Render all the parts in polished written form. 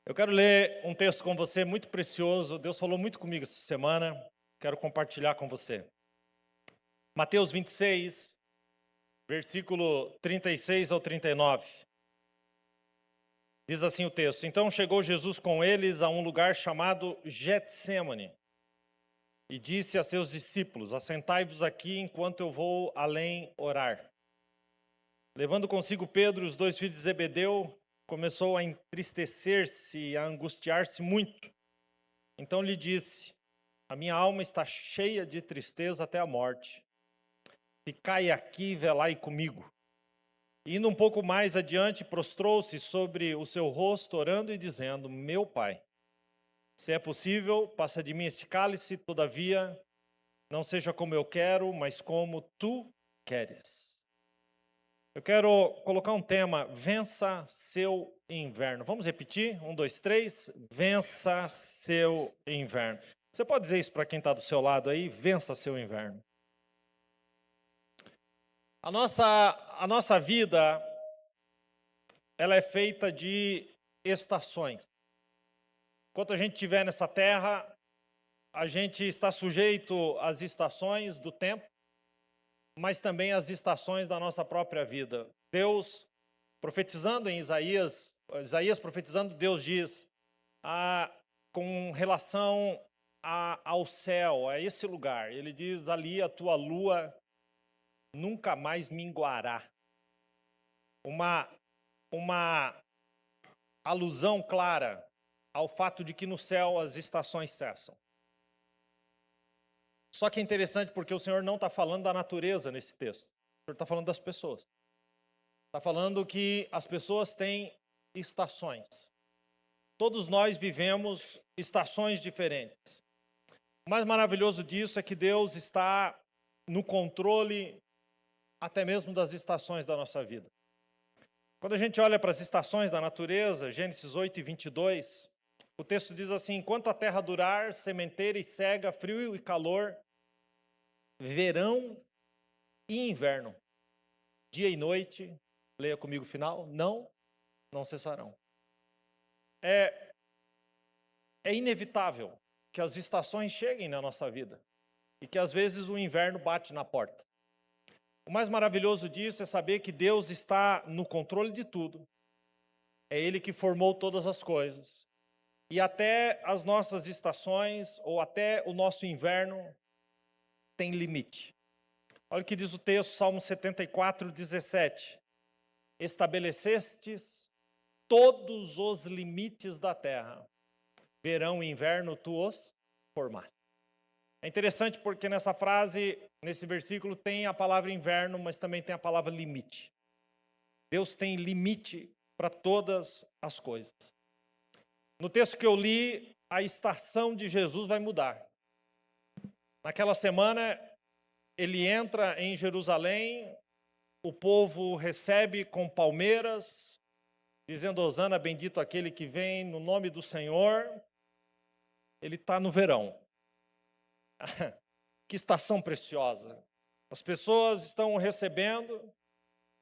Eu quero ler um texto com você muito precioso. Deus falou muito comigo essa semana. Quero compartilhar com você. Mateus 26, versículo 36 ao 39. Diz assim o texto: Então chegou Jesus com eles a um lugar chamado Getsêmane e disse a seus discípulos: Assentai-vos aqui enquanto eu vou além orar. Levando consigo Pedro e os dois filhos de Zebedeu, começou a entristecer-se e a angustiar-se muito. Então lhe disse: A minha alma está cheia de tristeza até a morte. Ficai aqui e velai comigo. Indo um pouco mais adiante, prostrou-se sobre o seu rosto, orando e dizendo: Meu Pai, se é possível, passa de mim esse cálice, todavia, não seja como eu quero, mas como tu queres. Eu quero colocar um tema: vença seu inverno. Vamos repetir? 1, 2, 3. Vença seu inverno. Você pode dizer isso para quem está do seu lado aí? Vença seu inverno. A nossa vida, ela é feita de estações. Enquanto a gente estiver nessa terra, a gente está sujeito às estações do tempo, mas também às estações da nossa própria vida. Deus, profetizando em Isaías profetizando, Deus diz, com relação ao céu, a esse lugar, ele diz: ali a tua lua nunca mais minguará. Uma alusão clara ao fato de que no céu as estações cessam. Só que é interessante porque o Senhor não está falando da natureza nesse texto. O Senhor está falando das pessoas. Está falando que as pessoas têm estações. Todos nós vivemos estações diferentes. O mais maravilhoso disso é que Deus está no controle até mesmo das estações da nossa vida. Quando a gente olha para as estações da natureza, Gênesis 8 e 22, o texto diz assim: Enquanto a terra durar, sementeira e cega, frio e calor, verão e inverno, dia e noite, leia comigo o final, não cessarão. É inevitável que as estações cheguem na nossa vida e que às vezes o inverno bate na porta. O mais maravilhoso disso é saber que Deus está no controle de tudo. É Ele que formou todas as coisas. E até as nossas estações, ou até o nosso inverno, tem limite. Olha o que diz o texto, Salmo 74, 17. Estabelecestes todos os limites da terra. Verão e inverno tu os formaste. É interessante porque nessa frase, nesse versículo, tem a palavra inverno, mas também tem a palavra limite. Deus tem limite para todas as coisas. No texto que eu li, a estação de Jesus vai mudar. Naquela semana, ele entra em Jerusalém, o povo recebe com palmeiras, dizendo: Hosana, bendito aquele que vem no nome do Senhor. Ele está no verão. Que estação preciosa. As pessoas estão recebendo.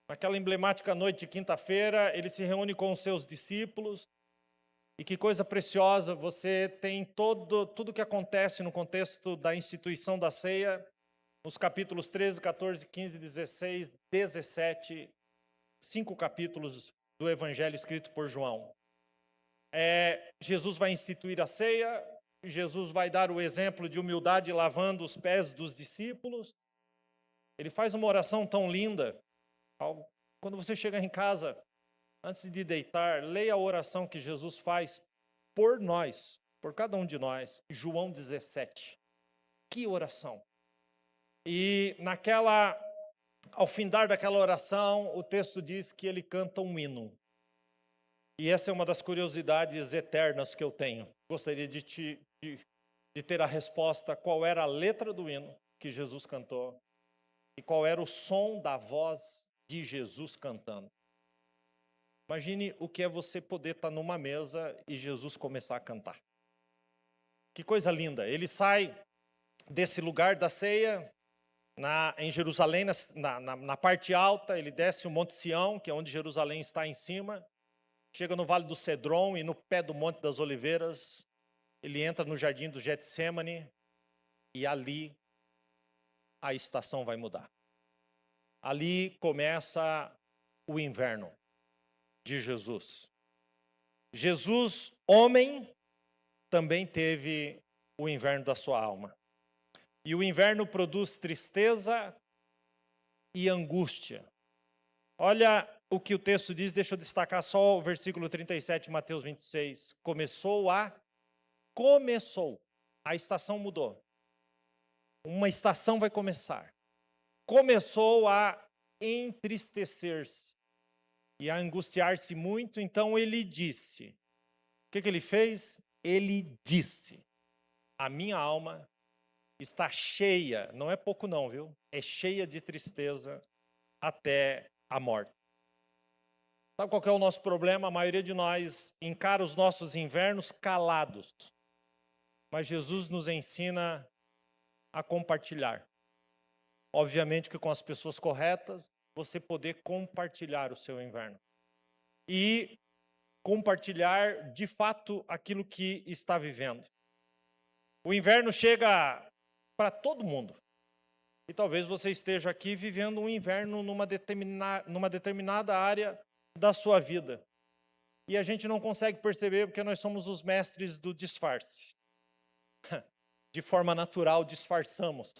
Naquela emblemática noite de quinta-feira, ele se reúne com os seus discípulos. E que coisa preciosa, você tem tudo que acontece no contexto da instituição da ceia, nos capítulos 13, 14, 15, 16, 17, 5 capítulos do Evangelho escrito por João. Jesus vai instituir a ceia, Jesus vai dar o exemplo de humildade lavando os pés dos discípulos. Ele faz uma oração tão linda. Quando você chega em casa, antes de deitar, leia a oração que Jesus faz por nós, por cada um de nós. João 17. Que oração! E ao findar daquela oração, o texto diz que ele canta um hino. E essa é uma das curiosidades eternas que eu tenho. Gostaria de ter a resposta: qual era a letra do hino que Jesus cantou e qual era o som da voz de Jesus cantando. Imagine o que é você poder estar numa mesa e Jesus começar a cantar. Que coisa linda! Ele sai desse lugar da ceia, em Jerusalém, na parte alta, ele desce o Monte Sião, que é onde Jerusalém está em cima. chega no Vale do Cedron e no pé do Monte das Oliveiras, ele entra no jardim do Getsemane e ali a estação vai mudar. Ali começa o inverno de Jesus. Jesus, homem, também teve o inverno da sua alma. E o inverno produz tristeza e angústia. Olha o que o texto diz, deixa eu destacar só o versículo 37 de Mateus 26. Começou, a estação mudou. Uma estação vai começar. Começou a entristecer-se e a angustiar-se muito, então ele disse. O que ele fez? Ele disse: a minha alma está cheia, não é pouco não, viu? É cheia de tristeza até a morte. Sabe qual que é o nosso problema? A maioria de nós encara os nossos invernos calados. Mas Jesus nos ensina a compartilhar. Obviamente que com as pessoas corretas, você poder compartilhar o seu inverno. E compartilhar, de fato, aquilo que está vivendo. O inverno chega para todo mundo. E talvez você esteja aqui vivendo um inverno numa determinada área da sua vida. E a gente não consegue perceber porque nós somos os mestres do disfarce. De forma natural, disfarçamos.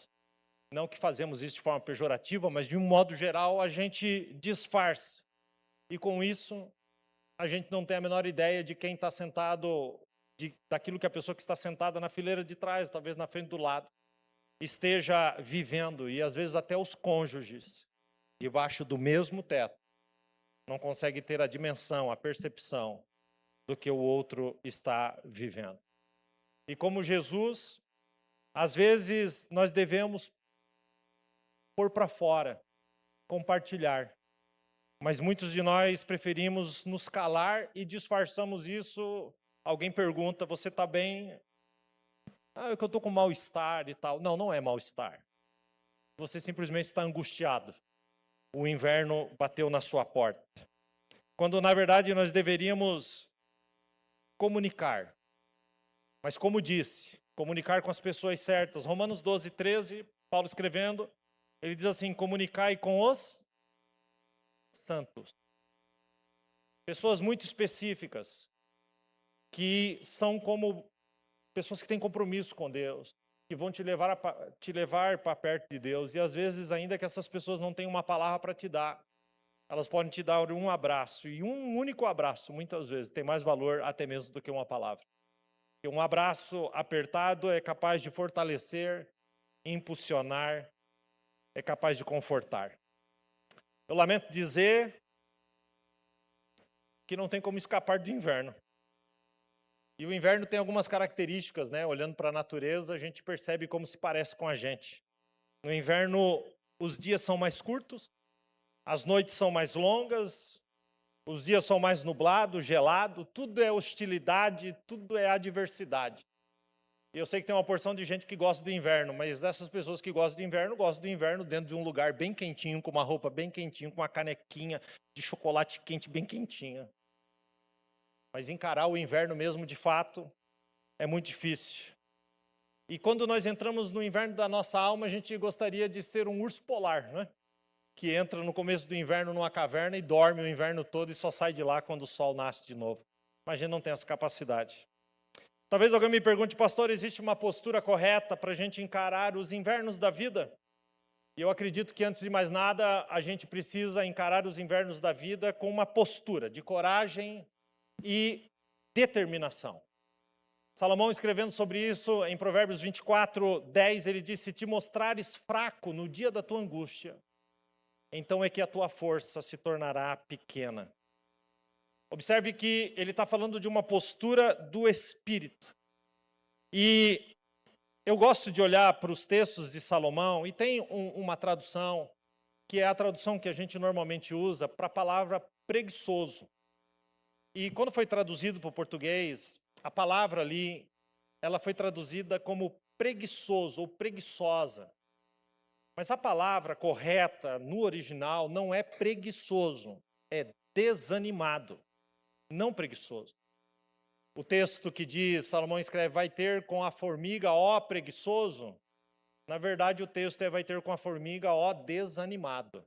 Não que fazemos isso de forma pejorativa, mas de um modo geral a gente disfarça. E com isso, a gente não tem a menor ideia de quem está sentado, daquilo que a pessoa que está sentada na fileira de trás, talvez na frente do lado, esteja vivendo. E às vezes até os cônjuges, debaixo do mesmo teto, não conseguem ter a dimensão, a percepção do que o outro está vivendo. E como Jesus, às vezes nós devemos pôr para fora, compartilhar. Mas muitos de nós preferimos nos calar e disfarçamos isso. Alguém pergunta, você está bem? É que eu estou com mal-estar e tal. Não, não é mal-estar. Você simplesmente está angustiado. O inverno bateu na sua porta. Quando, na verdade, nós deveríamos comunicar. Mas como disse, comunicar com as pessoas certas. Romanos 12, 13, Paulo escrevendo, ele diz assim, comunicai com os santos. Pessoas muito específicas, que são como pessoas que têm compromisso com Deus, que vão te levar para perto de Deus. E às vezes, ainda que essas pessoas não tenham uma palavra para te dar, elas podem te dar um abraço. E um único abraço, muitas vezes, tem mais valor até mesmo do que uma palavra. E um abraço apertado é capaz de fortalecer, impulsionar, é capaz de confortar. Eu lamento dizer que não tem como escapar do inverno. E o inverno tem algumas características, né? Olhando para a natureza, a gente percebe como se parece com a gente. No inverno, os dias são mais curtos, as noites são mais longas, os dias são mais nublados, gelados, tudo é hostilidade, tudo é adversidade. E eu sei que tem uma porção de gente que gosta do inverno, mas essas pessoas que gostam do inverno dentro de um lugar bem quentinho, com uma roupa bem quentinha, com uma canequinha de chocolate quente bem quentinha. Mas encarar o inverno mesmo, de fato, é muito difícil. E quando nós entramos no inverno da nossa alma, a gente gostaria de ser um urso polar, não é? Que entra no começo do inverno numa caverna e dorme o inverno todo e só sai de lá quando o sol nasce de novo. Mas a gente não tem essa capacidade. Talvez alguém me pergunte, pastor, existe uma postura correta para a gente encarar os invernos da vida? E eu acredito que, antes de mais nada, a gente precisa encarar os invernos da vida com uma postura de coragem e determinação. Salomão, escrevendo sobre isso, em Provérbios 24, 10, ele diz, se te mostrares fraco no dia da tua angústia, então é que a tua força se tornará pequena. Observe que ele está falando de uma postura do espírito. E eu gosto de olhar para os textos de Salomão, e tem uma tradução, que é a tradução que a gente normalmente usa para a palavra preguiçoso. E quando foi traduzido para o português, a palavra ali, ela foi traduzida como preguiçoso ou preguiçosa. Mas a palavra correta no original não é preguiçoso, é desanimado. não preguiçoso. O texto que diz, Salomão escreve, vai ter com a formiga, ó preguiçoso. Na verdade, o texto vai ter com a formiga, ó desanimado.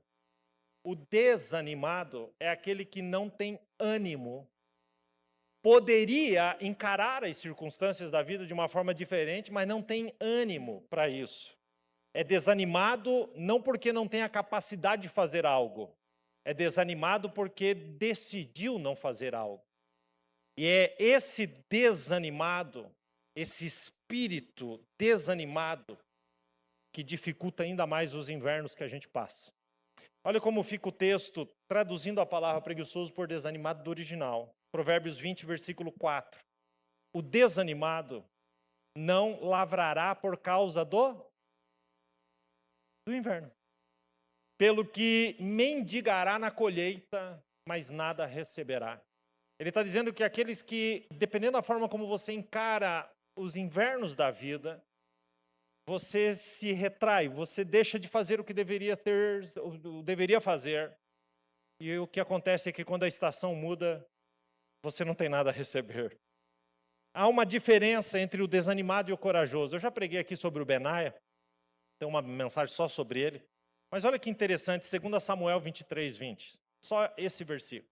O desanimado é aquele que não tem ânimo. Poderia encarar as circunstâncias da vida de uma forma diferente, mas não tem ânimo para isso. É desanimado não porque não tem a capacidade de fazer algo. É desanimado porque decidiu não fazer algo. E é esse desanimado, esse espírito desanimado, que dificulta ainda mais os invernos que a gente passa. Olha como fica o texto, traduzindo a palavra preguiçoso por desanimado do original. Provérbios 20, versículo 4. O desanimado não lavrará por causa do inverno. Pelo que mendigará na colheita, mas nada receberá. Ele está dizendo que aqueles que, dependendo da forma como você encara os invernos da vida, você se retrai, você deixa de fazer o que deveria fazer. E o que acontece é que quando a estação muda, você não tem nada a receber. Há uma diferença entre o desanimado e o corajoso. Eu já preguei aqui sobre o Benaia, tem uma mensagem só sobre ele. Mas olha que interessante, 2 Samuel 23, 20. Só esse versículo.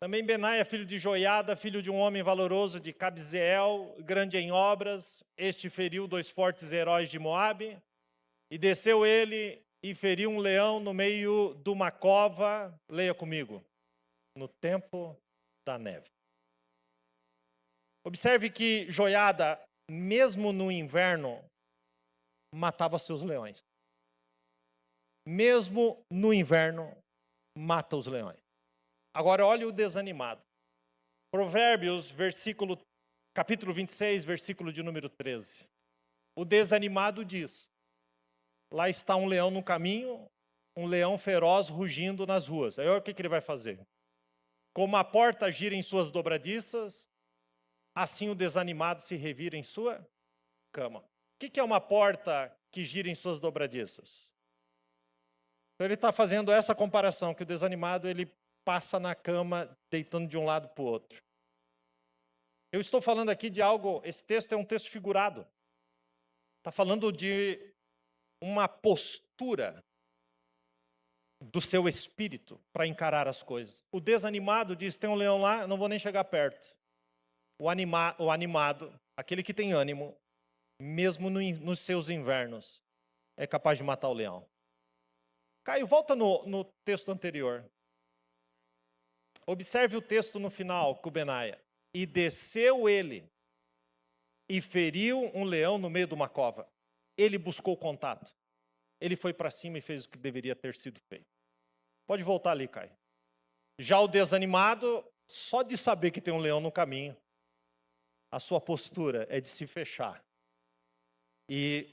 Também Benaia, filho de Joiada, filho de um homem valoroso de Cabzeel, grande em obras, este feriu 2 fortes heróis de Moabe, e desceu ele e feriu um leão no meio de uma cova, leia comigo, no tempo da neve. Observe que Joiada, mesmo no inverno, matava seus leões. Mesmo no inverno, mata os leões. Agora olhe o desanimado. Provérbios, capítulo 26, versículo de número 13. O desanimado diz, lá está um leão no caminho, um leão feroz rugindo nas ruas. Aí olha o que ele vai fazer. Como a porta gira em suas dobradiças, assim o desanimado se revira em sua cama. O que é uma porta que gira em suas dobradiças? Então ele está fazendo essa comparação, que o desanimado ele passa na cama, deitando de um lado para o outro. Eu estou falando aqui de algo, esse texto é um texto figurado. Está falando de uma postura do seu espírito para encarar as coisas. O desanimado diz, tem um leão lá, não vou nem chegar perto. O animado, aquele que tem ânimo, mesmo nos seus invernos, é capaz de matar o leão. Caio, volta no texto anterior. Observe o texto no final, com Benaia. E desceu ele e feriu um leão no meio de uma cova. Ele buscou contato. Ele foi para cima e fez o que deveria ter sido feito. Pode voltar ali, Caio. Já o desanimado, só de saber que tem um leão no caminho, a sua postura é de se fechar e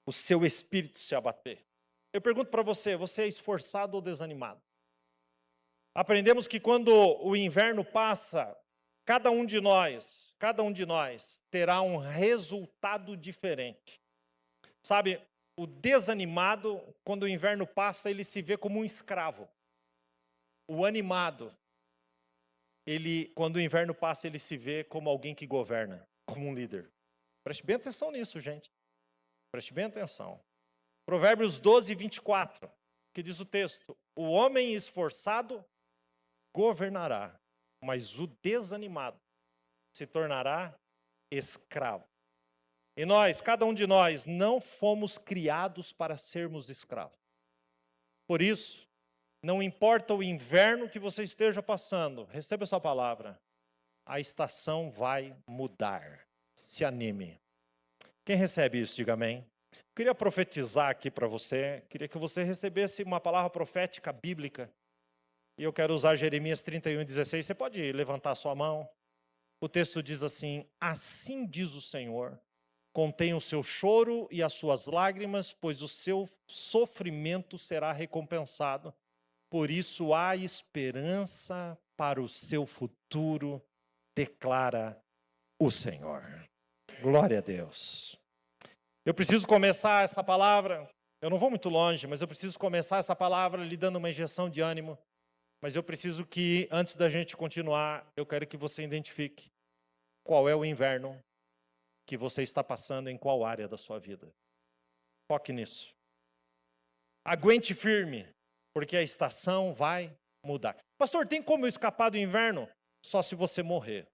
o seu espírito se abater. Eu pergunto para você, você é esforçado ou desanimado? Aprendemos que quando o inverno passa, cada um de nós terá um resultado diferente. Sabe, o desanimado, quando o inverno passa, ele se vê como um escravo. O animado, quando o inverno passa, ele se vê como alguém que governa, como um líder. Preste bem atenção nisso, gente. Preste bem atenção. Provérbios 12, 24, que diz o texto, o homem esforçado governará, mas o desanimado se tornará escravo. E nós, cada um de nós, não fomos criados para sermos escravos. Por isso, não importa o inverno que você esteja passando, receba essa palavra, a estação vai mudar. Se anime. Quem recebe isso, diga amém. Eu queria profetizar aqui para você, queria que você recebesse uma palavra profética bíblica. E eu quero usar Jeremias 31:16. Você pode levantar sua mão? O texto diz assim, assim diz o Senhor, contém o seu choro e as suas lágrimas, pois o seu sofrimento será recompensado. Por isso há esperança para o seu futuro, declara o Senhor. Glória a Deus. Eu preciso começar essa palavra, eu não vou muito longe, mas eu preciso começar essa palavra lhe dando uma injeção de ânimo. Mas eu preciso que, antes da gente continuar, eu quero que você identifique qual é o inverno que você está passando em qual área da sua vida. Foque nisso. Aguente firme, porque a estação vai mudar. Pastor, tem como eu escapar do inverno? Só se você morrer.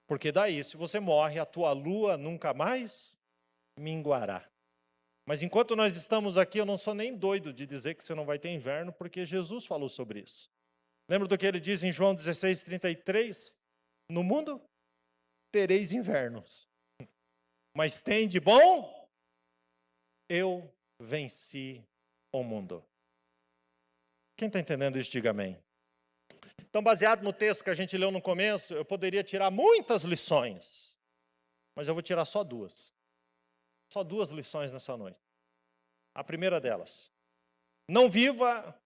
Porque daí, se você morre, a tua lua nunca mais minguará. Mas enquanto nós estamos aqui, eu não sou nem doido de dizer que você não vai ter inverno, porque Jesus falou sobre isso. Lembra do que ele diz em João 16:33? No mundo tereis invernos, mas tem de bom, eu venci o mundo. Quem está entendendo isso, diga amém. Então, baseado no texto que a gente leu no começo, eu poderia tirar muitas lições, mas eu vou tirar só duas. Só duas lições nessa noite. A primeira delas: não viva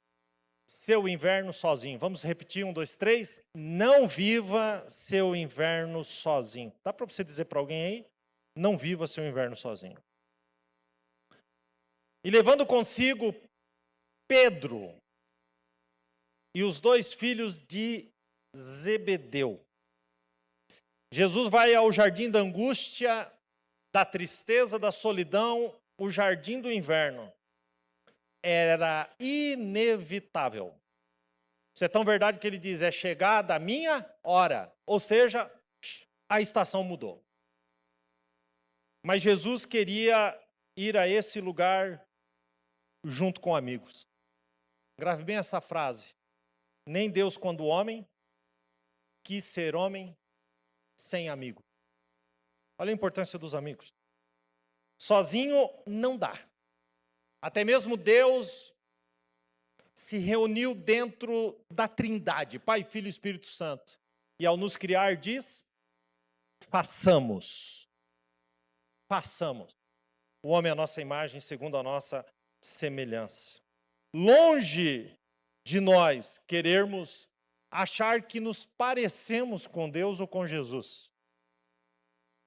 seu inverno sozinho. Vamos repetir, 1, 2, 3. Não viva seu inverno sozinho. Dá para você dizer para alguém aí? Não viva seu inverno sozinho. E levando consigo Pedro e os 2 filhos de Zebedeu. Jesus vai ao jardim da angústia, da tristeza, da solidão, o jardim do inverno. Era inevitável. Isso é tão verdade que ele diz, é chegada a minha hora. Ou seja, a estação mudou. Mas Jesus queria ir a esse lugar junto com amigos. Grave bem essa frase. Nem Deus, quando homem, quis ser homem sem amigo. Olha a importância dos amigos. Sozinho não dá. Até mesmo Deus se reuniu dentro da Trindade, Pai, Filho e Espírito Santo. E ao nos criar diz, façamos. Façamos. O homem é a nossa imagem, segundo a nossa semelhança. Longe de nós querermos achar que nos parecemos com Deus ou com Jesus.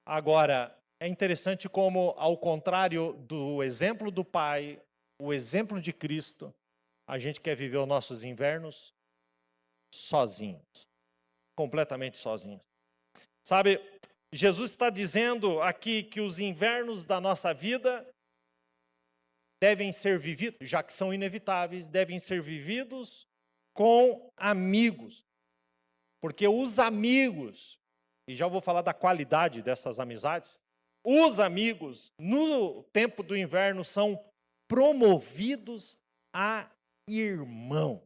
Agora, é interessante como, ao contrário do exemplo do Pai, o exemplo de Cristo, a gente quer viver os nossos invernos sozinhos, completamente sozinhos. Sabe, Jesus está dizendo aqui que os invernos da nossa vida devem ser vividos, já que são inevitáveis, devem ser vividos com amigos. Porque os amigos, e já vou falar da qualidade dessas amizades, os amigos, no tempo do inverno, são promovidos a irmãos.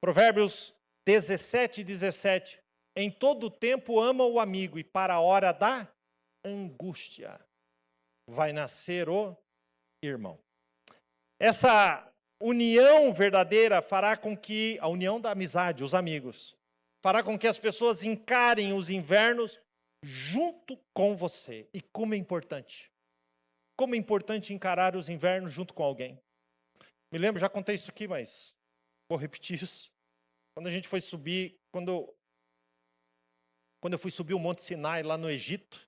Provérbios 17:17. Em todo tempo ama o amigo, e para a hora da angústia vai nascer o irmão. Essa união verdadeira fará com que, a união da amizade, os amigos, fará com que as pessoas encarem os invernos junto com você. E como é importante. Como é importante encarar os invernos junto com alguém. Me lembro, já contei isso aqui, mas vou repetir isso. Quando a gente foi subir, quando eu fui subir o Monte Sinai lá no Egito,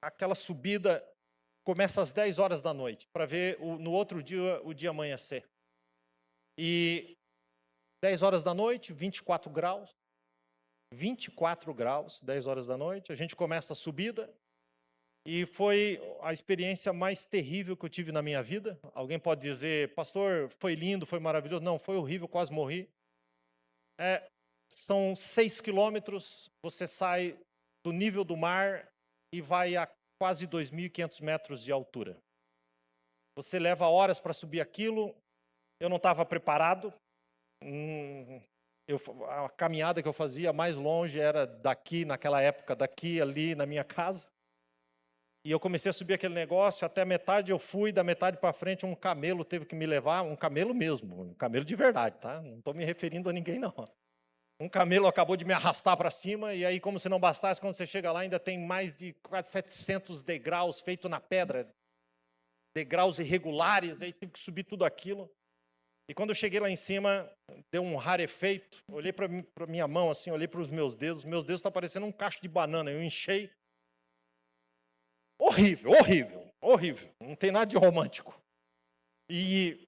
aquela subida começa às 10 horas da noite, para ver no outro dia o dia amanhecer. E 10 horas da noite, 24 graus, 10 horas da noite, a gente começa a subida, e foi a experiência mais terrível que eu tive na minha vida. Alguém pode dizer, pastor, foi lindo, foi maravilhoso. Não, foi horrível, quase morri. São 6 quilômetros, você sai do nível do mar e vai a quase 2.500 metros de altura. Você leva horas para subir aquilo, eu não estava preparado. A caminhada que eu fazia mais longe era daqui, naquela época, daqui, ali, na minha casa. E eu comecei a subir aquele negócio, até a metade eu fui, da metade para frente um camelo teve que me levar, um camelo mesmo, um camelo de verdade, tá? Não estou me referindo a ninguém, não. Um camelo acabou de me arrastar para cima, e aí, como se não bastasse, quando você chega lá, ainda tem mais de quase 700 degraus feitos na pedra, degraus irregulares, aí tive que subir tudo aquilo. E quando eu cheguei lá em cima, deu um rarefeito, olhei para minha mão assim, olhei para os meus dedos estão parecendo um cacho de banana, eu enchei. Horrível, horrível, horrível, não tem nada de romântico. E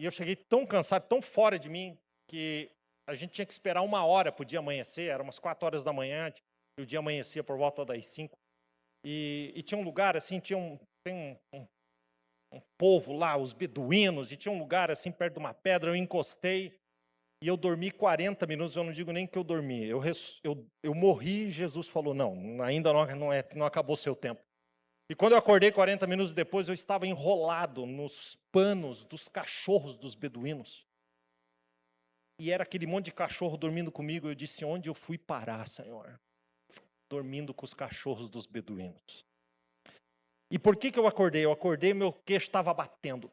E eu cheguei tão cansado, tão fora de mim, que a gente tinha que esperar 1 hora para o dia amanhecer. Era umas 4 horas da manhã, e o dia amanhecia por volta das 5. E tinha um lugar assim, tem um povo lá, os beduínos, e tinha um lugar assim perto de uma pedra. Eu encostei e eu dormi 40 minutos. Eu não digo nem que eu dormi, eu morri. E Jesus falou: não, ainda não acabou seu tempo. E quando eu acordei 40 minutos depois, eu estava enrolado nos panos dos cachorros dos beduínos. E era aquele monte de cachorro dormindo comigo. Eu disse: onde eu fui parar, Senhor? Dormindo com os cachorros dos beduínos. E por que eu acordei? Eu acordei, meu queixo estava batendo.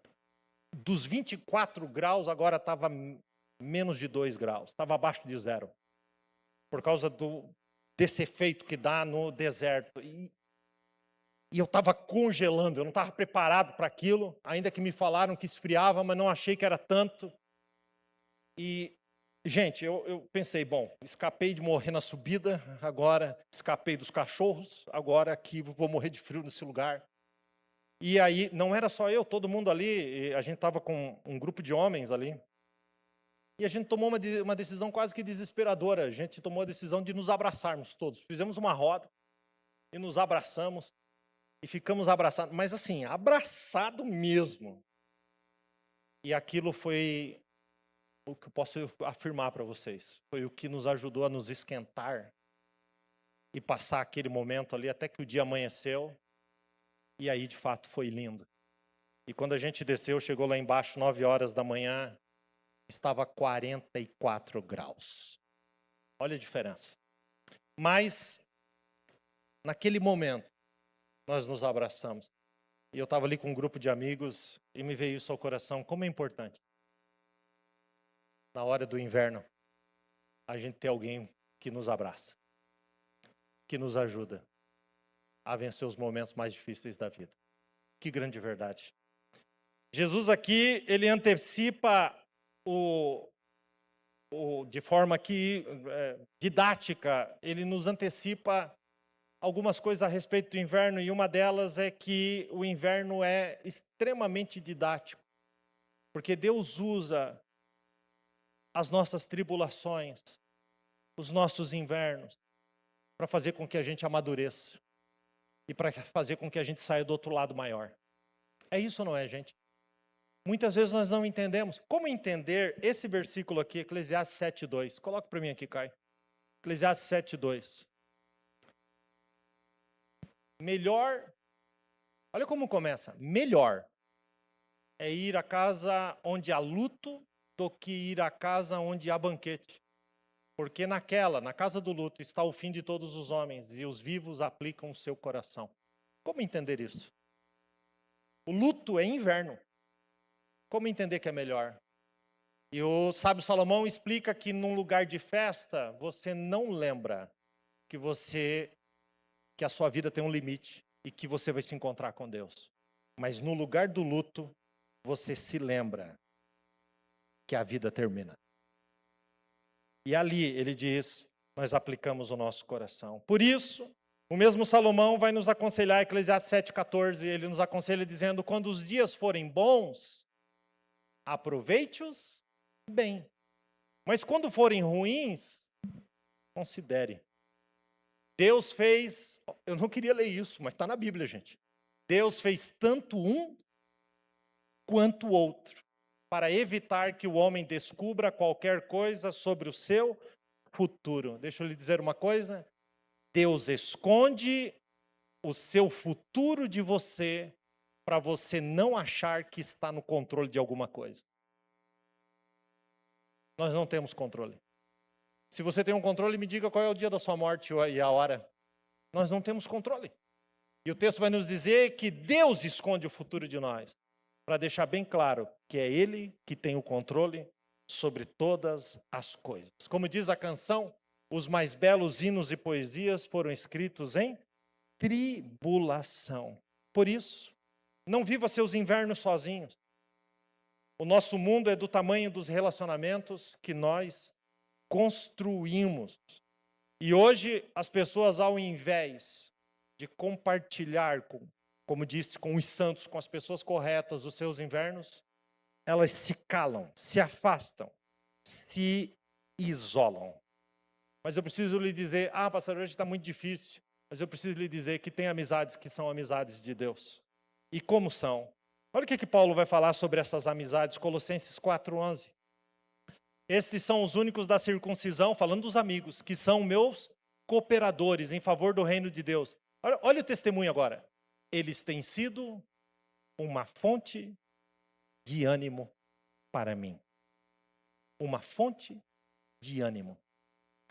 Dos 24 graus, agora estava menos de 2 graus. Estava abaixo de 0. Por causa desse efeito que dá no deserto. E eu estava congelando, eu não estava preparado para aquilo. Ainda que me falaram que esfriava, mas não achei que era tanto. E, gente, eu pensei, bom, escapei de morrer na subida, agora escapei dos cachorros, agora aqui vou morrer de frio nesse lugar. E aí, não era só eu, todo mundo ali, a gente estava com um grupo de homens ali. E a gente tomou uma decisão quase que desesperadora. A gente tomou a decisão de nos abraçarmos todos. Fizemos uma roda e nos abraçamos. E ficamos abraçados, mas assim, abraçado mesmo. E aquilo foi o que eu posso afirmar para vocês. Foi o que nos ajudou a nos esquentar e passar aquele momento ali até que o dia amanheceu. E aí, de fato, foi lindo. E quando a gente desceu, chegou lá embaixo, 9 horas da manhã, estava 44 graus. Olha a diferença. Mas, naquele momento, nós nos abraçamos. E eu estava ali com um grupo de amigos e me veio isso ao coração. Como é importante, na hora do inverno, a gente ter alguém que nos abraça, que nos ajuda a vencer os momentos mais difíceis da vida. Que grande verdade. Jesus aqui, ele antecipa de forma que didática, ele nos antecipa algumas coisas a respeito do inverno, e uma delas é que o inverno é extremamente didático, porque Deus usa as nossas tribulações, os nossos invernos, para fazer com que a gente amadureça e para fazer com que a gente saia do outro lado maior. É isso ou não é, gente? Muitas vezes nós não entendemos. Como entender esse versículo aqui, Eclesiastes 7:2? Coloca para mim aqui, Caio. Eclesiastes 7:2. Melhor, olha como começa, melhor é ir à casa onde há luto do que ir à casa onde há banquete. Porque na casa do luto, está o fim de todos os homens, e os vivos aplicam o seu coração. Como entender isso? O luto é inverno. Como entender que é melhor? E o sábio Salomão explica que num lugar de festa, você não lembra que a sua vida tem um limite e que você vai se encontrar com Deus. Mas no lugar do luto, você se lembra que a vida termina. E ali ele diz, nós aplicamos o nosso coração. Por isso, o mesmo Salomão vai nos aconselhar, Eclesiastes 7:14, ele nos aconselha dizendo: quando os dias forem bons, aproveite-os bem. Mas quando forem ruins, considere. Deus fez, eu não queria ler isso, mas está na Bíblia, gente. Deus fez tanto um quanto o outro, para evitar que o homem descubra qualquer coisa sobre o seu futuro. Deixa eu lhe dizer uma coisa. Deus esconde o seu futuro de você, para você não achar que está no controle de alguma coisa. Nós não temos controle. Se você tem um controle, me diga qual é o dia da sua morte e a hora. Nós não temos controle. E o texto vai nos dizer que Deus esconde o futuro de nós, para deixar bem claro que é Ele que tem o controle sobre todas as coisas. Como diz a canção, os mais belos hinos e poesias foram escritos em tribulação. Por isso, não viva seus invernos sozinhos. O nosso mundo é do tamanho dos relacionamentos que nós construímos. E hoje as pessoas, ao invés de compartilhar, como disse, com os santos, com as pessoas corretas, os seus invernos, elas se calam, se afastam, se isolam. Mas eu preciso lhe dizer, pastor, hoje está muito difícil. Mas eu preciso lhe dizer que tem amizades que são amizades de Deus. E como são? Olha o que Paulo vai falar sobre essas amizades, Colossenses 4:11. Estes são os únicos da circuncisão, falando dos amigos, que são meus cooperadores em favor do reino de Deus. Olha o testemunho agora. Eles têm sido uma fonte de ânimo para mim. Uma fonte de ânimo.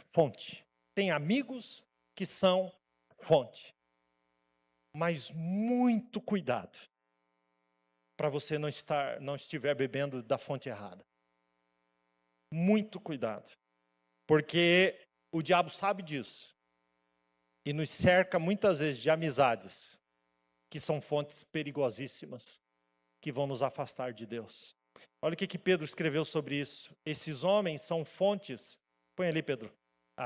Fonte. Tem amigos que são fonte. Mas muito cuidado para você não estiver bebendo da fonte errada. Muito cuidado. Porque o diabo sabe disso. E nos cerca muitas vezes de amizades que são fontes perigosíssimas, que vão nos afastar de Deus. Olha o que Pedro escreveu sobre isso. Esses homens são fontes. Põe ali, Pedro.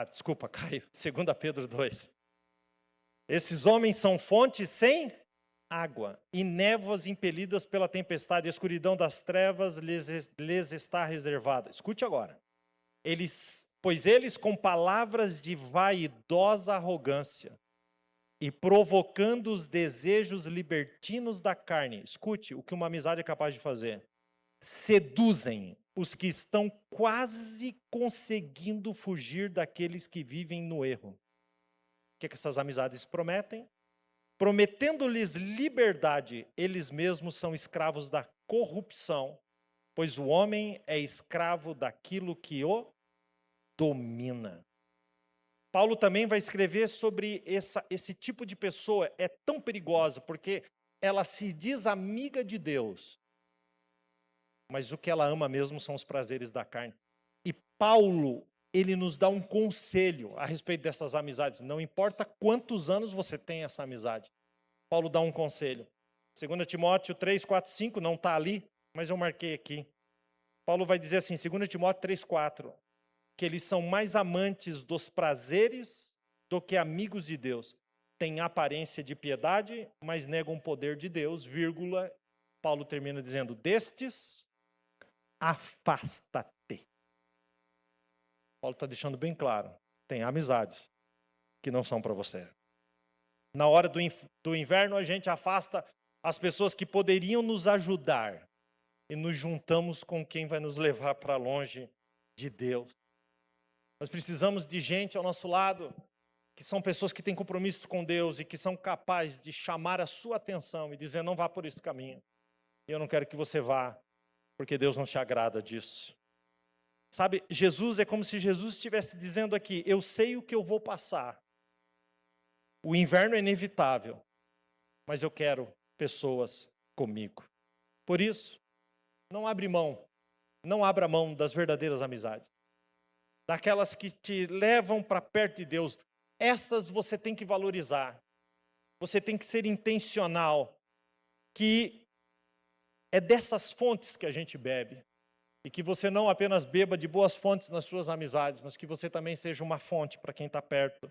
Desculpa, Caio. 2 Pedro 2. Esses homens são fontes sem água, e névoas impelidas pela tempestade, a escuridão das trevas lhes está reservada. Escute agora. Pois eles com palavras de vaidosa arrogância e provocando os desejos libertinos da carne, escute o que uma amizade é capaz de fazer, seduzem os que estão quase conseguindo fugir daqueles que vivem no erro. O que essas amizades prometem? Prometendo-lhes liberdade, eles mesmos são escravos da corrupção, pois o homem é escravo daquilo que o domina. Paulo também vai escrever sobre esse tipo de pessoa, é tão perigosa, porque ela se diz amiga de Deus, mas o que ela ama mesmo são os prazeres da carne. E Paulo, ele nos dá um conselho a respeito dessas amizades. Não importa quantos anos você tem essa amizade. Paulo dá um conselho. 2 Timóteo 3, 4, 5, não está ali, mas eu marquei aqui. Paulo vai dizer assim, 2 Timóteo 3, 4, que eles são mais amantes dos prazeres do que amigos de Deus. Têm aparência de piedade, mas negam o poder de Deus, vírgula. Paulo termina dizendo, destes, afasta-te. Paulo está deixando bem claro, tem amizades que não são para você. Na hora do inverno, a gente afasta as pessoas que poderiam nos ajudar e nos juntamos com quem vai nos levar para longe de Deus. Nós precisamos de gente ao nosso lado, que são pessoas que têm compromisso com Deus e que são capazes de chamar a sua atenção e dizer, não vá por esse caminho. Eu não quero que você vá, porque Deus não te agrada disso. Sabe, Jesus é como se Jesus estivesse dizendo aqui, eu sei o que eu vou passar. O inverno é inevitável, mas eu quero pessoas comigo. Por isso, não abra mão das verdadeiras amizades. Daquelas que te levam para perto de Deus. Essas você tem que valorizar. Você tem que ser intencional. Que é dessas fontes que a gente bebe. E que você não apenas beba de boas fontes nas suas amizades, mas que você também seja uma fonte para quem está perto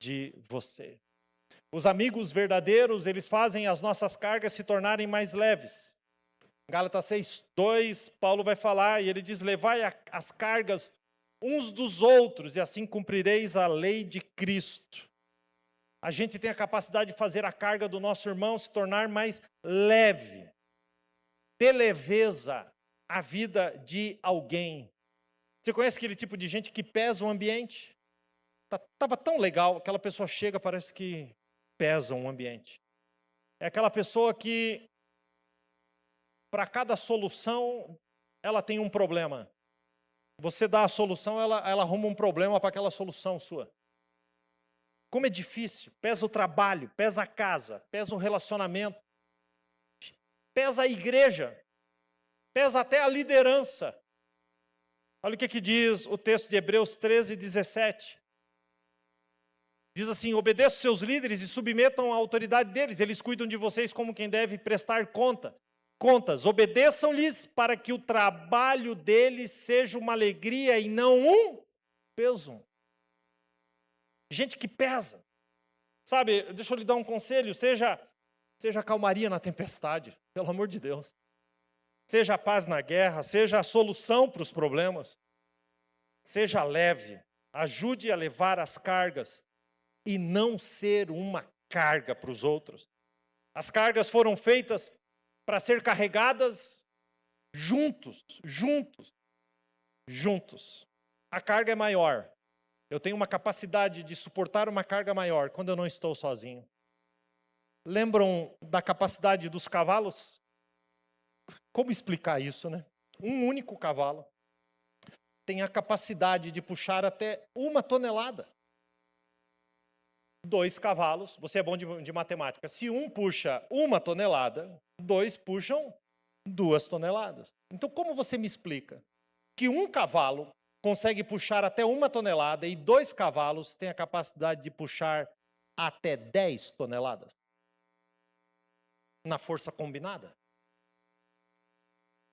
de você. Os amigos verdadeiros, eles fazem as nossas cargas se tornarem mais leves. Gálatas 6:2, Paulo vai falar, e ele diz, levai as cargas uns dos outros, e assim cumprireis a lei de Cristo. A gente tem a capacidade de fazer a carga do nosso irmão se tornar mais leve. Ter leveza a vida de alguém. Você conhece aquele tipo de gente que pesa o ambiente? Estava tão legal, aquela pessoa chega, parece que pesa um ambiente. É aquela pessoa que, para cada solução, ela tem um problema. Você dá a solução, ela arruma um problema para aquela solução sua. Como é difícil, pesa o trabalho, pesa a casa, pesa o relacionamento, pesa a igreja, pesa até a liderança. Olha o que diz o texto de Hebreus 13:17. Diz assim, obedeçam seus líderes e submetam a autoridade deles. Eles cuidam de vocês como quem deve prestar contas. Obedeçam-lhes para que o trabalho deles seja uma alegria e não um peso. Gente que pesa. Sabe, deixa eu lhe dar um conselho, seja calmaria na tempestade, pelo amor de Deus. seja a paz na guerra, seja a solução para os problemas. Seja leve, ajude a levar as cargas e não ser uma carga para os outros. As cargas foram feitas para ser carregadas juntos. A carga é maior. Eu tenho uma capacidade de suportar uma carga maior quando eu não estou sozinho. Lembram da capacidade dos cavalos? Como explicar isso, né? Um único cavalo tem a capacidade de puxar até 1 tonelada. 2 cavalos, você é bom de matemática. Se um puxa 1 tonelada, 2 puxam 2 toneladas. Então, como você me explica que um cavalo consegue puxar até 1 tonelada e 2 cavalos têm a capacidade de puxar até 10 toneladas? Na força combinada.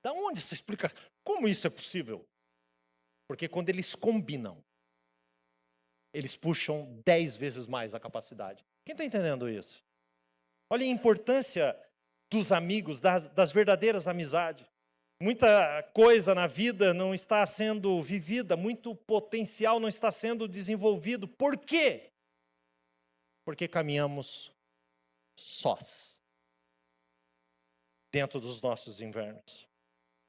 Da onde você explica? Como isso é possível? Porque quando eles combinam, eles puxam 10 vezes mais a capacidade. Quem está entendendo isso? Olha a importância dos amigos, das verdadeiras amizades. Muita coisa na vida não está sendo vivida, muito potencial não está sendo desenvolvido. Por quê? Porque caminhamos sós, dentro dos nossos invernos.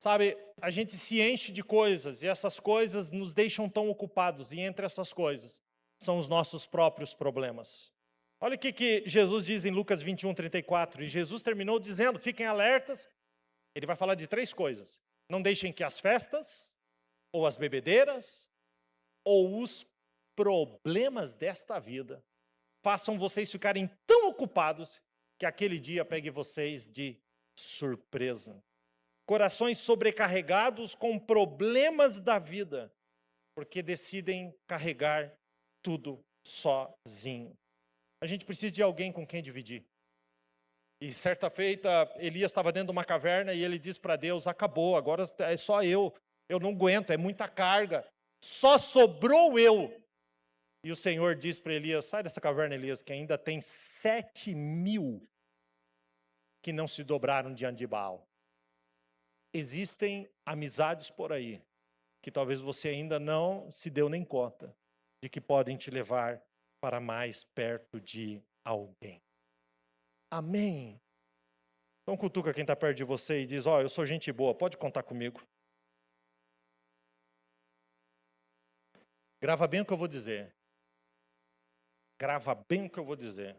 Sabe, a gente se enche de coisas e essas coisas nos deixam tão ocupados. E entre essas coisas são os nossos próprios problemas. Olha o que Jesus diz em Lucas 21:34. E Jesus terminou dizendo, fiquem alertas. Ele vai falar de 3 coisas. Não deixem que as festas, ou as bebedeiras, ou os problemas desta vida façam vocês ficarem tão ocupados que aquele dia pegue vocês de surpresa. Corações sobrecarregados com problemas da vida, porque decidem carregar tudo sozinho. A gente precisa de alguém com quem dividir. E certa feita, Elias estava dentro de uma caverna e ele diz para Deus, acabou, agora é só eu não aguento, é muita carga, só sobrou eu. E o Senhor diz para Elias, sai dessa caverna, Elias, que ainda tem 7.000 que não se dobraram diante de Baal. Existem amizades por aí, que talvez você ainda não se deu nem conta, de que podem te levar para mais perto de alguém. Amém? Então cutuca quem está perto de você e diz, eu sou gente boa, pode contar comigo. Grava bem o que eu vou dizer. Grava bem o que eu vou dizer.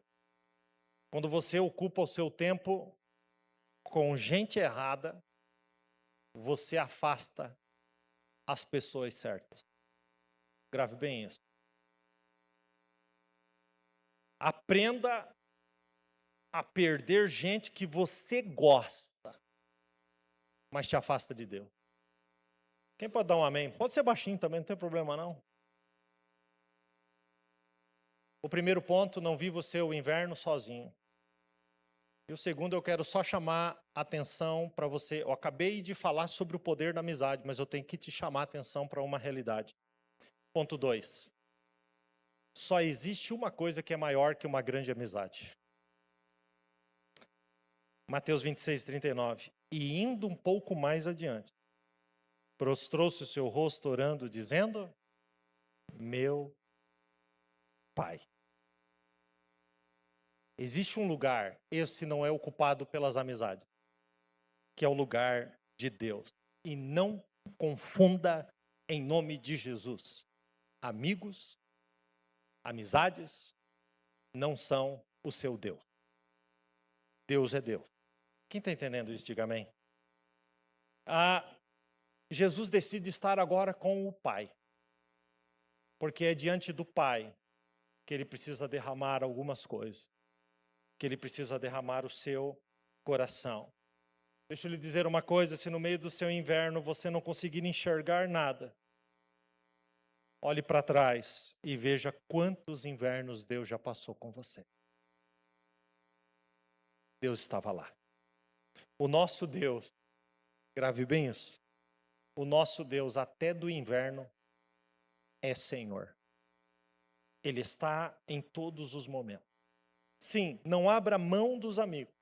Quando você ocupa o seu tempo com gente errada, você afasta as pessoas certas. Grave bem isso. Aprenda a perder gente que você gosta, mas te afasta de Deus. Quem pode dar um amém? Pode ser baixinho também, não tem problema não. O primeiro ponto, não viva o seu inverno sozinho. E o segundo, eu quero só chamar a atenção para você. Eu acabei de falar sobre o poder da amizade, mas eu tenho que te chamar a atenção para uma realidade. Ponto 2. Só existe uma coisa que é maior que uma grande amizade. Mateus 26:39. E indo um pouco mais adiante, prostrou-se o seu rosto orando, dizendo, meu Pai. Existe um lugar, esse não é ocupado pelas amizades, que é o lugar de Deus. E não confunda em nome de Jesus. Amigos, amizades, não são o seu Deus. Deus é Deus. Quem está entendendo isso, diga amém. Jesus decide estar agora com o Pai. Porque é diante do Pai que ele precisa derramar algumas coisas. Que ele precisa derramar o seu coração. Deixa eu lhe dizer uma coisa, se no meio do seu inverno você não conseguir enxergar nada, olhe para trás e veja quantos invernos Deus já passou com você. Deus estava lá. O nosso Deus, grave bem isso, o nosso Deus até do inverno é Senhor. Ele está em todos os momentos. Sim, não abra mão dos amigos.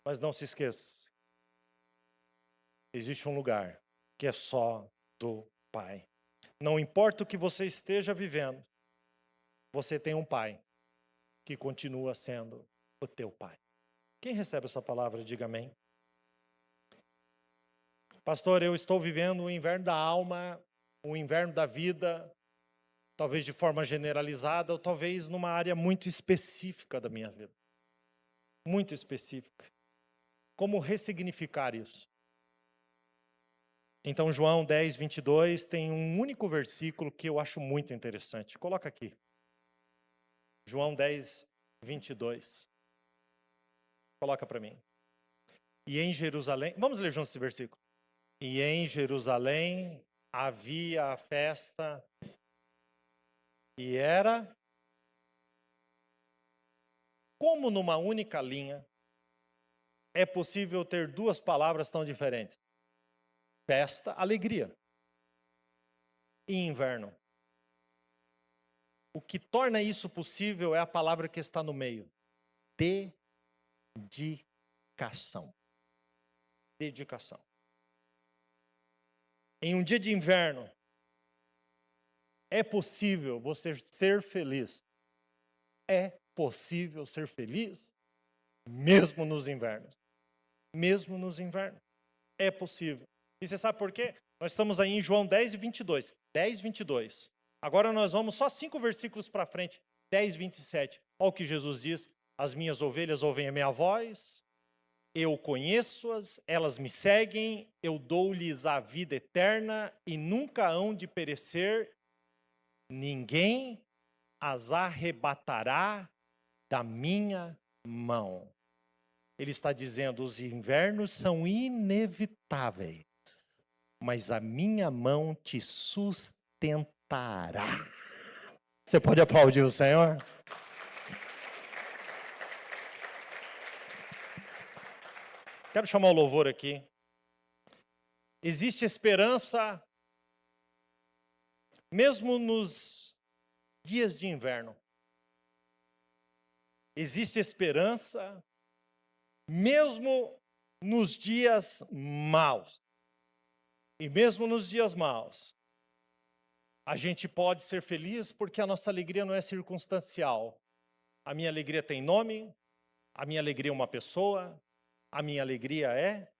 Mas não se esqueça, existe um lugar que é só do Pai. Não importa o que você esteja vivendo, você tem um Pai que continua sendo o teu Pai. Quem recebe essa palavra, diga amém. Pastor, eu estou vivendo o inverno da alma, o inverno da vida, talvez de forma generalizada, ou talvez numa área muito específica da minha vida. Muito específica. Como ressignificar isso? Então, João 10, 22 tem um único versículo que eu acho muito interessante. Coloca aqui. João 10, 22. Coloca para mim. E em Jerusalém, vamos ler juntos esse versículo. E em Jerusalém havia a festa e era como numa única linha é possível ter duas palavras tão diferentes. Festa, alegria. E inverno. O que torna isso possível é a palavra que está no meio. Dedicação. Dedicação. Em um dia de inverno, é possível você ser feliz. É possível ser feliz mesmo nos invernos. Mesmo nos invernos. É possível. E você sabe por quê? Nós estamos aí em João 10 e 22. 10, 22. Agora nós vamos só 5 versículos para frente. 10, 27. Olha o que Jesus diz. As minhas ovelhas ouvem a minha voz. Eu conheço-as, elas me seguem. Eu dou-lhes a vida eterna e nunca hão de perecer. Ninguém as arrebatará da minha mão. Ele está dizendo, os invernos são inevitáveis, mas a minha mão te sustentará. Você pode aplaudir o Senhor? Quero chamar o louvor aqui. Existe esperança, mesmo nos dias de inverno. Existe esperança, mesmo nos dias maus. E mesmo nos dias maus, a gente pode ser feliz porque a nossa alegria não é circunstancial. A minha alegria tem nome, a minha alegria é uma pessoa, a minha alegria é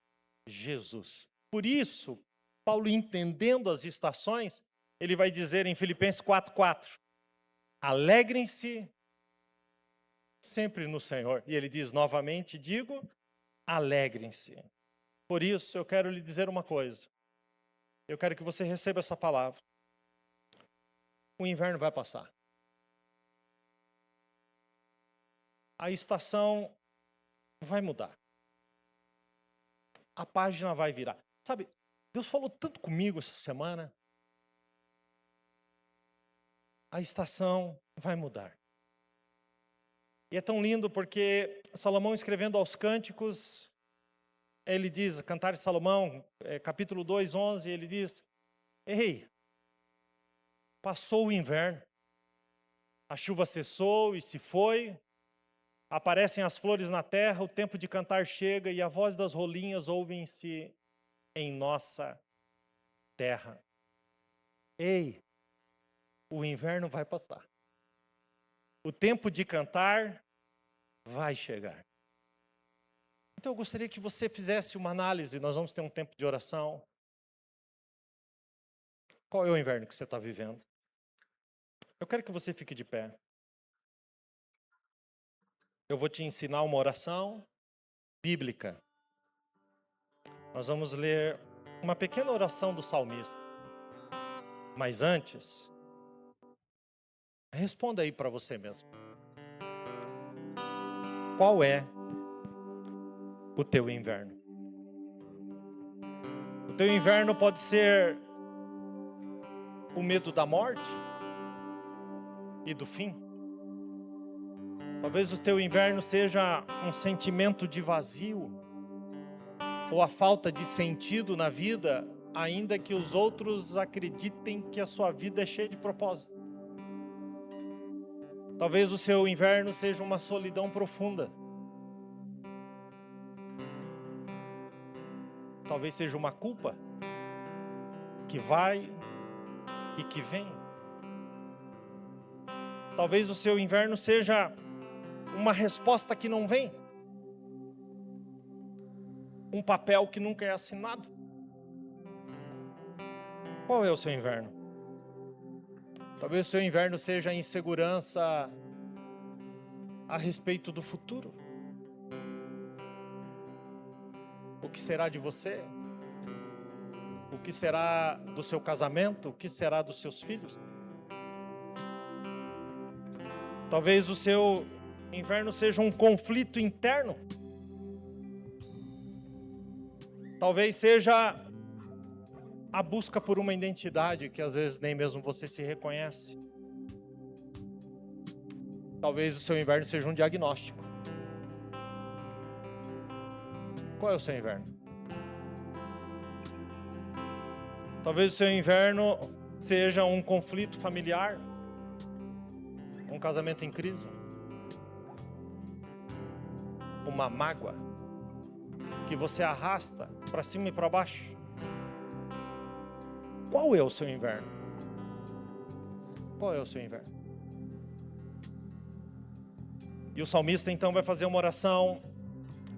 Jesus. Por isso, Paulo, entendendo as estações, ele vai dizer em Filipenses 4:4, alegrem-se sempre no Senhor. E ele diz novamente, digo, alegrem-se. Por isso, eu quero lhe dizer uma coisa. Eu quero que você receba essa palavra. O inverno vai passar. A estação vai mudar. A página vai virar. Sabe, Deus falou tanto comigo essa semana. A estação vai mudar. E é tão lindo porque Salomão, escrevendo aos Cânticos, ele diz, Cantar de Salomão, capítulo 2, 11, ele diz, ei, passou o inverno, a chuva cessou e se foi, aparecem as flores na terra, o tempo de cantar chega e a voz das rolinhas ouvem-se em nossa terra. Ei, o inverno vai passar. O tempo de cantar vai chegar. Então eu gostaria que você fizesse uma análise, nós vamos ter um tempo de oração. Qual é o inverno que você está vivendo? Eu quero que você fique de pé. Eu vou te ensinar uma oração bíblica. Nós vamos ler uma pequena oração do salmista. Mas antes, responda aí para você mesmo. Qual é o teu inverno? O teu inverno pode ser o medo da morte e do fim. Talvez o teu inverno seja um sentimento de vazio ou a falta de sentido na vida, ainda que os outros acreditem que a sua vida é cheia de propósito. Talvez o seu inverno seja uma solidão profunda. talvez seja uma culpa que vai e que vem. Talvez o seu inverno seja uma resposta que não vem, um papel que nunca é assinado. Qual é o seu inverno? Talvez o seu inverno seja a insegurança a respeito do futuro. O que será de você? O que será do seu casamento? O que será dos seus filhos? Talvez o seu inverno seja um conflito interno. Talvez seja a busca por uma identidade que às vezes nem mesmo você se reconhece. Talvez o seu inverno seja um diagnóstico. Qual é o seu inverno? Talvez o seu inverno seja um conflito familiar, um casamento em crise, uma mágoa que você arrasta para cima e para baixo. Qual é o seu inverno? Qual é o seu inverno? E o salmista então vai fazer uma oração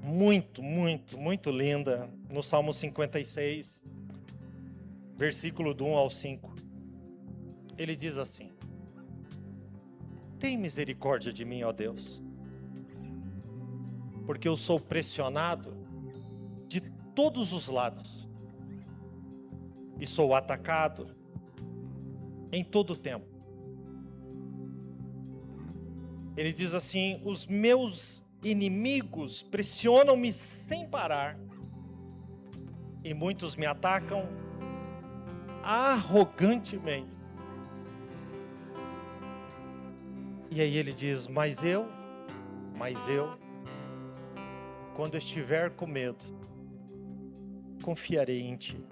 muito linda no Salmo 56, versículo do 1 ao 5. Ele diz assim: tem misericórdia de mim, ó Deus, porque eu sou pressionado de todos os lados e sou atacado em todo o tempo. Ele diz assim: os meus inimigos pressionam-me sem parar e muitos me atacam arrogantemente. E aí ele diz: mas eu, quando estiver com medo, confiarei em ti.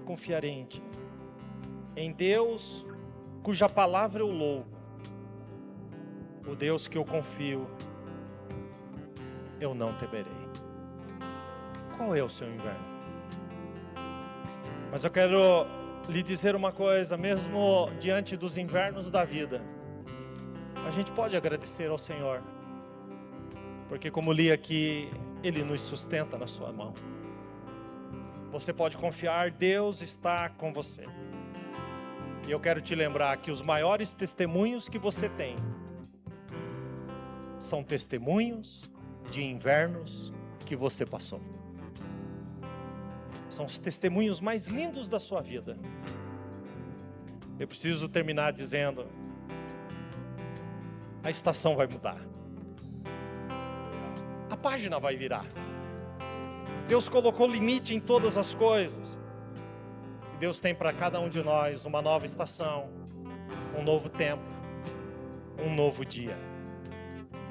Confiarei em ti. Em Deus, cuja palavra eu louvo, o Deus que eu confio, eu não temerei. Qual é o seu inverno? Mas eu quero lhe dizer uma coisa, mesmo diante dos invernos da vida, a gente pode agradecer ao Senhor, porque como li aqui, Ele nos sustenta na sua mão. Você pode confiar, Deus está com você. E eu quero te lembrar que os maiores testemunhos que você tem são testemunhos de invernos que você passou. São os testemunhos mais lindos da sua vida. Eu preciso terminar dizendo: a estação vai mudar. A página vai virar. Deus colocou limite em todas as coisas. E Deus tem para cada um de nós uma nova estação, um novo tempo, um novo dia.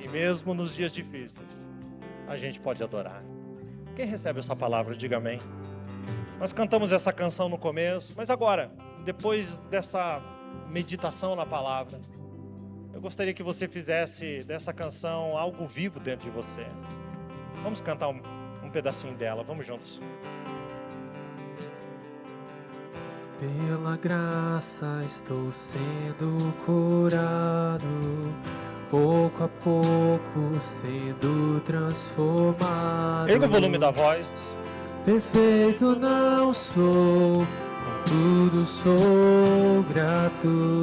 E mesmo nos dias difíceis, a gente pode adorar. Quem recebe essa palavra, diga amém. Nós cantamos essa canção no começo, mas agora, depois dessa meditação na palavra, eu gostaria que você fizesse dessa canção algo vivo dentro de você. Vamos cantar um pedacinho dela, vamos juntos. Pela graça estou sendo curado, pouco a pouco sendo transformado. Erga o volume da voz. Perfeito não sou, contudo sou grato.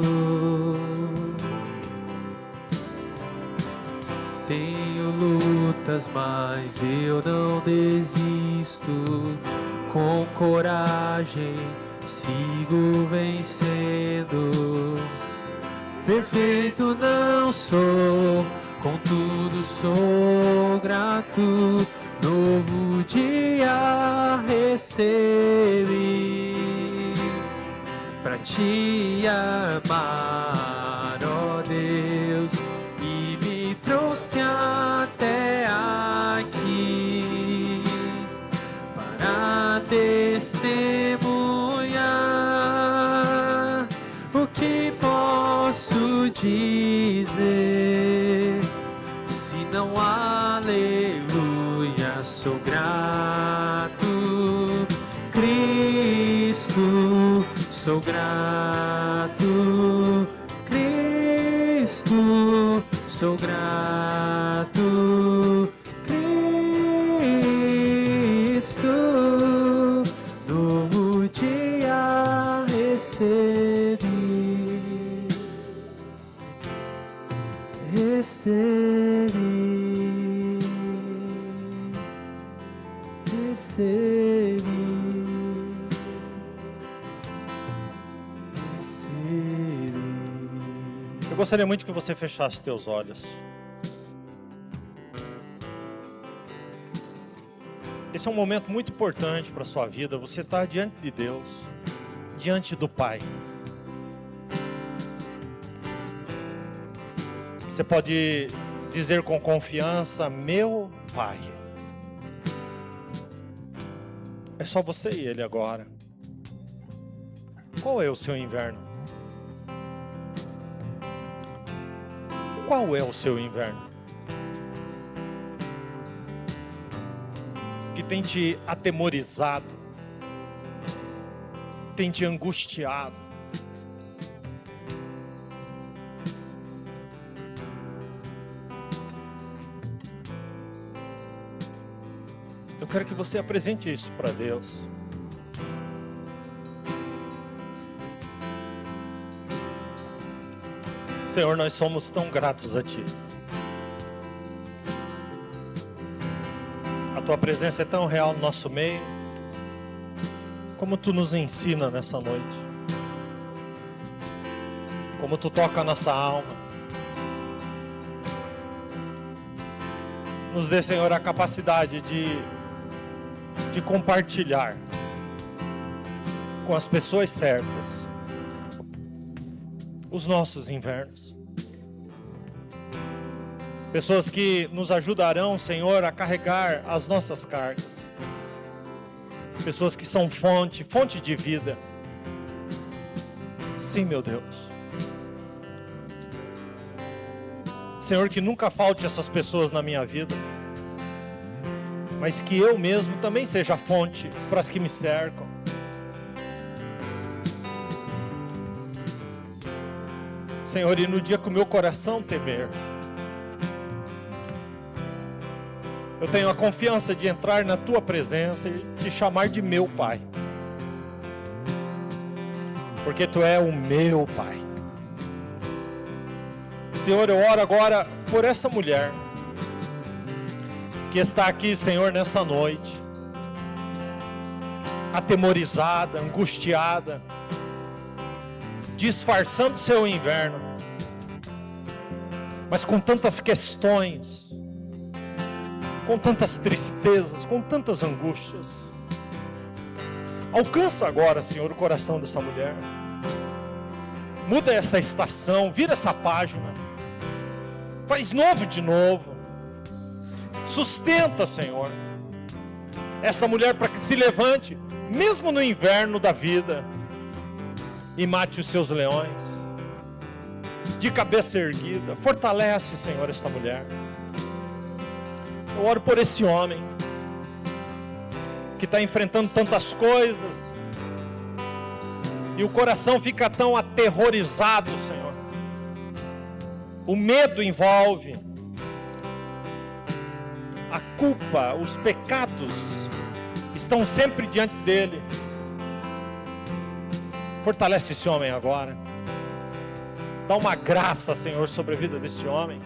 Tenho lutas, mas eu não desisto. Com coragem sigo vencendo. Perfeito não sou, contudo sou grato. Novo dia recebi pra te amar, ó Deus, e me trouxe até aqui para testemunhar. O que posso dizer se não aleluia? Sou grato. Cristo, sou grato. Cristo, sou grato. Cristo, novo dia recebi. Recebi, recebi, recebi. Eu gostaria muito que você fechasse teus olhos. Esse é um momento muito importante para a sua vida. Você está diante de Deus, diante do Pai. Você pode dizer com confiança: meu Pai. É só você e Ele agora. Qual é o seu inverno? Qual é o seu inverno? Que tem te atemorizado, tem te angustiado. Eu quero que você apresente isso para Deus. Senhor, nós somos tão gratos a Ti. A Tua presença é tão real no nosso meio, como Tu nos ensina nessa noite. Como Tu toca a nossa alma. Nos dê, Senhor, a capacidade de compartilhar com as pessoas certas os nossos invernos. Pessoas que nos ajudarão, Senhor, a carregar as nossas cargas. Pessoas que são fonte de vida. Sim, meu Deus. Senhor, que nunca falte essas pessoas na minha vida, mas que eu mesmo também seja fonte para as que me cercam. Senhor, e no dia que o meu coração temer, eu tenho a confiança de entrar na Tua presença e te chamar de meu Pai, porque Tu é o meu Pai. Senhor, eu oro agora por essa mulher que está aqui, Senhor, nessa noite, atemorizada, angustiada, disfarçando seu inverno, mas com tantas questões, com tantas tristezas, com tantas angústias. Alcança agora, Senhor, o coração dessa mulher. Muda essa estação, vira essa página. Faz novo de novo. Sustenta, Senhor, essa mulher para que se levante, mesmo no inverno da vida, e mate os seus leões, de cabeça erguida. Fortalece, Senhor, essa mulher. Eu oro por esse homem, que está enfrentando tantas coisas, e o coração fica tão aterrorizado, Senhor. O medo envolve, a culpa, os pecados estão sempre diante dele. Fortalece esse homem agora. Dá uma graça, Senhor, sobre a vida desse homem.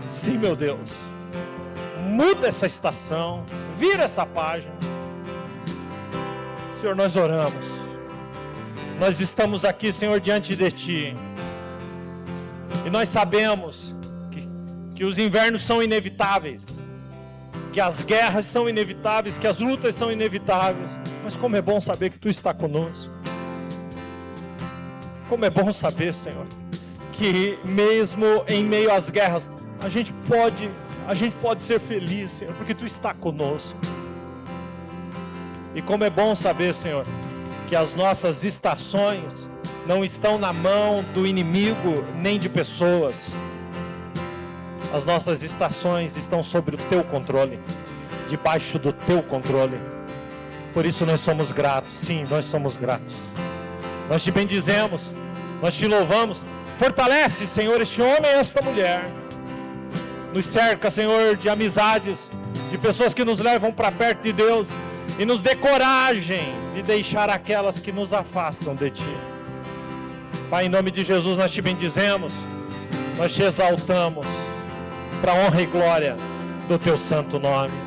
Sim, meu Deus. Muda essa estação, vira essa página. Senhor, nós oramos. Nós estamos aqui, Senhor, diante de Ti. E nós sabemos que os invernos são inevitáveis, que as guerras são inevitáveis, que as lutas são inevitáveis. Mas como é bom saber que Tu está conosco. Como é bom saber, Senhor, que mesmo em meio às guerras, a gente pode ser feliz, Senhor, porque Tu está conosco. E como é bom saber, Senhor, que as nossas estações não estão na mão do inimigo nem de pessoas. As nossas estações estão sob o Teu controle, debaixo do Teu controle. Por isso nós somos gratos. Sim, nós somos gratos. Nós te bendizemos, nós te louvamos. Fortalece, Senhor, este homem e esta mulher. Nos cerca, Senhor, de amizades, de pessoas que nos levam para perto de Deus. E nos dê coragem de deixar aquelas que nos afastam de Ti. Pai, em nome de Jesus, nós te bendizemos, nós te exaltamos, para a honra e glória do Teu santo nome.